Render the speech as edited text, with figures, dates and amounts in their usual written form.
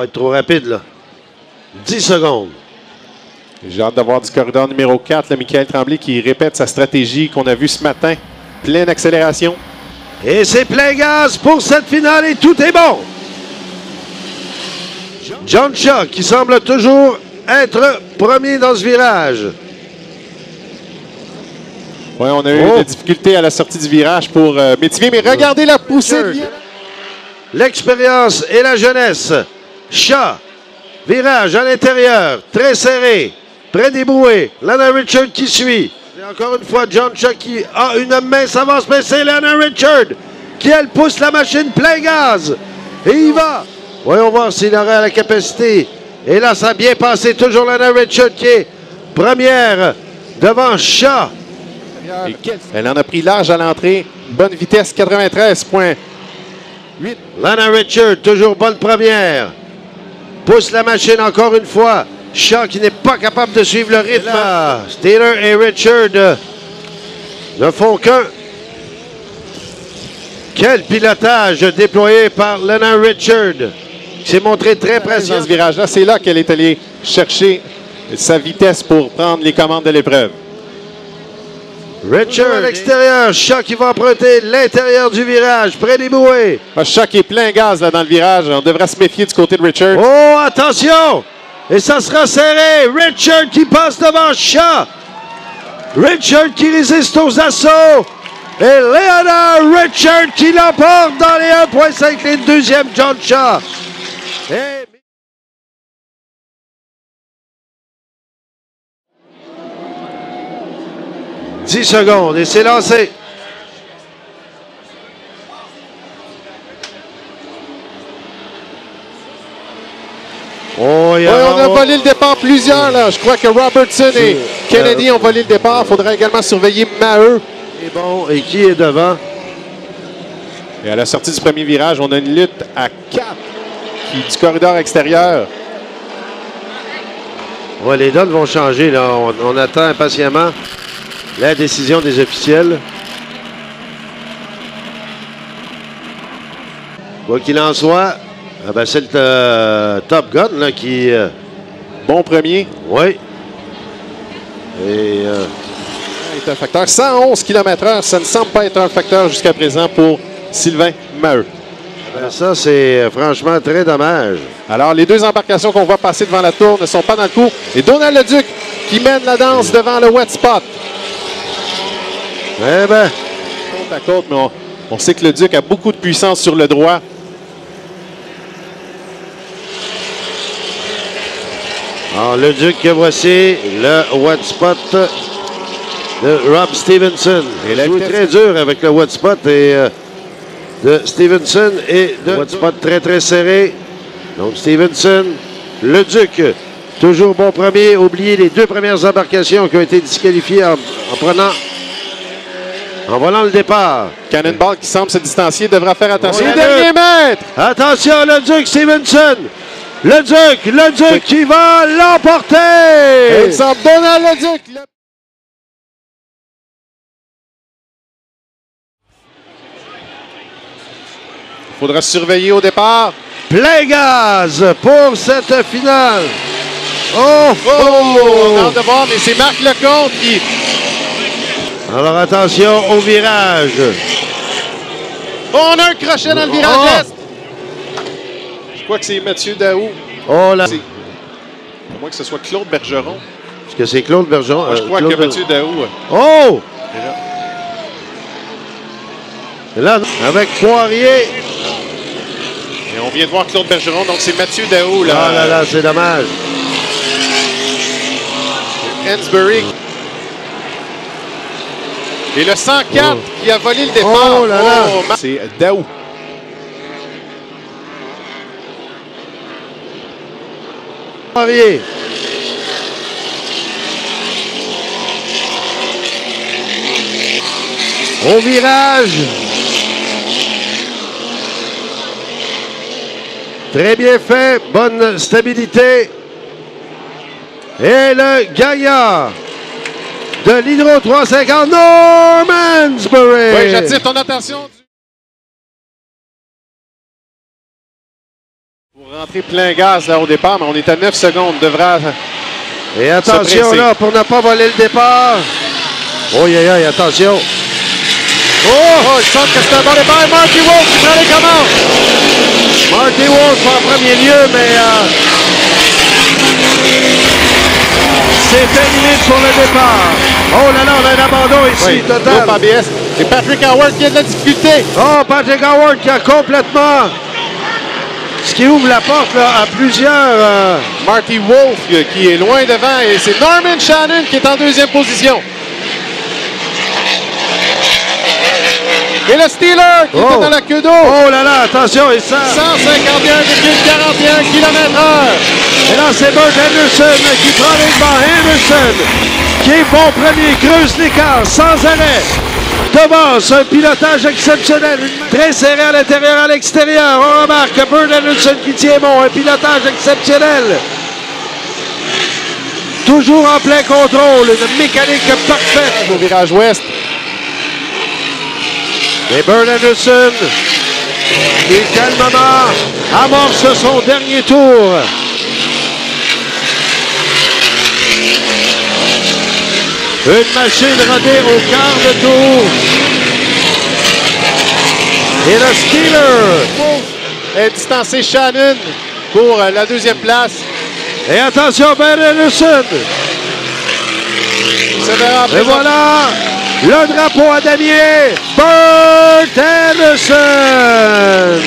va être trop rapide, là. 10 secondes. J'ai hâte de voir du corridor numéro 4, le Michael Tremblay qui répète sa stratégie qu'on a vue ce matin. Pleine accélération. Et c'est plein gaz pour cette finale et tout est bon. John Shaw qui semble toujours être premier dans ce virage. Oui, on a eu des difficultés à la sortie du virage pour Métivier, mais regardez la poussée. L'expérience et la jeunesse. Shaw, virage à l'intérieur, très serré, près des brouets. Lana Richard qui suit. Et encore une fois, John Shaw qui a une mince avance, mais c'est Lana Richard qui, elle, pousse la machine plein gaz. Et il va. Voyons voir s'il aura la capacité. Et là, ça a bien passé. Toujours Lana Richard qui est première devant Shaw. Elle en a pris large à l'entrée. Bonne vitesse, 93,8. Lana Richard, toujours bonne première. Pousse la machine encore une fois. Shaw qui n'est pas capable de suivre le rythme. Taylor et Richard ne font qu'un. Quel pilotage déployé par Lana Richard, qui s'est montré très précis Dans ce virage-là, c'est là qu'elle est allée chercher sa vitesse pour prendre les commandes de l'épreuve. Richard à l'extérieur, Shaw qui va emprunter l'intérieur du virage, près des bouées. Shaw qui est plein gaz là, dans le virage. On devrait se méfier du côté de Richard. Oh, attention! Et ça sera serré. Richard qui passe devant Shaw. Richard qui résiste aux assauts. Et Leonard Richard qui l'emporte dans les 1,5 litres. Deuxième, John Shaw. Et... 10 secondes et c'est lancé. Oh, on a volé le départ plusieurs. Là. Je crois que Robertson et Kennedy ont volé le départ. Il faudra également surveiller Maheu. Et bon, et qui est devant? Et à la sortie du premier virage, on a une lutte à 4 du corridor extérieur. Ouais, les donnes vont changer. Là. On attend impatiemment la décision des officiels. Quoi qu'il en soit, c'est le Top Gun là, qui... Bon premier. Oui. Et... est un facteur. 111 km/h, ça ne semble pas être un facteur jusqu'à présent pour Sylvain Maheu. Ça, c'est franchement très dommage. Alors, les deux embarcations qu'on voit passer devant la tour ne sont pas dans le coup. Et Donald Leduc qui mène la danse devant le wet spot. Eh bien. Côte à côte, mais on sait que Leduc a beaucoup de puissance sur le droit. Alors, Leduc, voici le wet spot de Rob Stevenson. Il a joué très dur avec le wet spot et de Stevenson et de wet spot très très serré. Donc Stevenson, Leduc, toujours bon premier. Oubliez les deux premières embarcations qui ont été disqualifiées en volant le départ. Cannonball qui semble se distancier devra faire attention. Les derniers mètres! Attention, Leduc, Stevenson! Leduc qui va l'emporter! Il semble Donald Leduc. Il faudra surveiller au départ. Plein gaz pour cette finale. On a hâte de voir, mais c'est Marc Lecomte qui... Alors attention au virage. On a un crochet dans le virage est. Je crois que c'est Mathieu Daou. Oh là. À moins que ce soit Claude Bergeron. Est-ce que c'est Claude Bergeron? Je crois que Mathieu Daou. Oh! Et là, avec Poirier. Et on vient de voir Claude Bergeron, donc c'est Mathieu Daou. Là. Ah là là, c'est dommage. Hansberry. Et le 104 qui a volé le départ. Oh là là. C'est Daou. Poirier. Au virage. Très bien fait. Bonne stabilité. Et le gagnant de l'Hydro 350, Normansbury. Oui, j'attire ton attention. Pour Rentrer plein gaz là au départ, mais on est à 9 secondes. Devra. Et attention là pour ne pas voler le départ. Oh, attention. Oh, il semble que c'est un bon départ. Marty Wolf qui prend les commandes. Marty Wolf en premier lieu, mais c'est terminé pour le départ. Oh là là, on a un abandon ici, Oui, total. groupe ABS. Et Patrick Howard qui a de la difficulté. Oh, Patrick Howard qui a complètement... Ce qui ouvre la porte là, à plusieurs... Marty Wolf qui est loin devant et c'est Norman Shannon qui est en deuxième position. Et le Steeler qui était dans la queue d'eau. Oh là là, attention, et ça... 151,41 km/h. Et là, c'est Bert Anderson qui prend les devants. Anderson qui est bon premier, creuse l'écart sans arrêt. Devance, un pilotage exceptionnel. Très serré à l'intérieur, à l'extérieur. On remarque Bert Anderson qui tient bon. Un pilotage exceptionnel. Toujours en plein contrôle. Une mécanique parfaite. Au virage ouest. Et Bert Anderson qui calmement amorce son dernier tour. Une machine rodée au quart de tour. Et le Steeler est distancé Shannon pour la deuxième place. Et attention, Ben Anderson. Et voilà le drapeau à damier. Bert Anderson.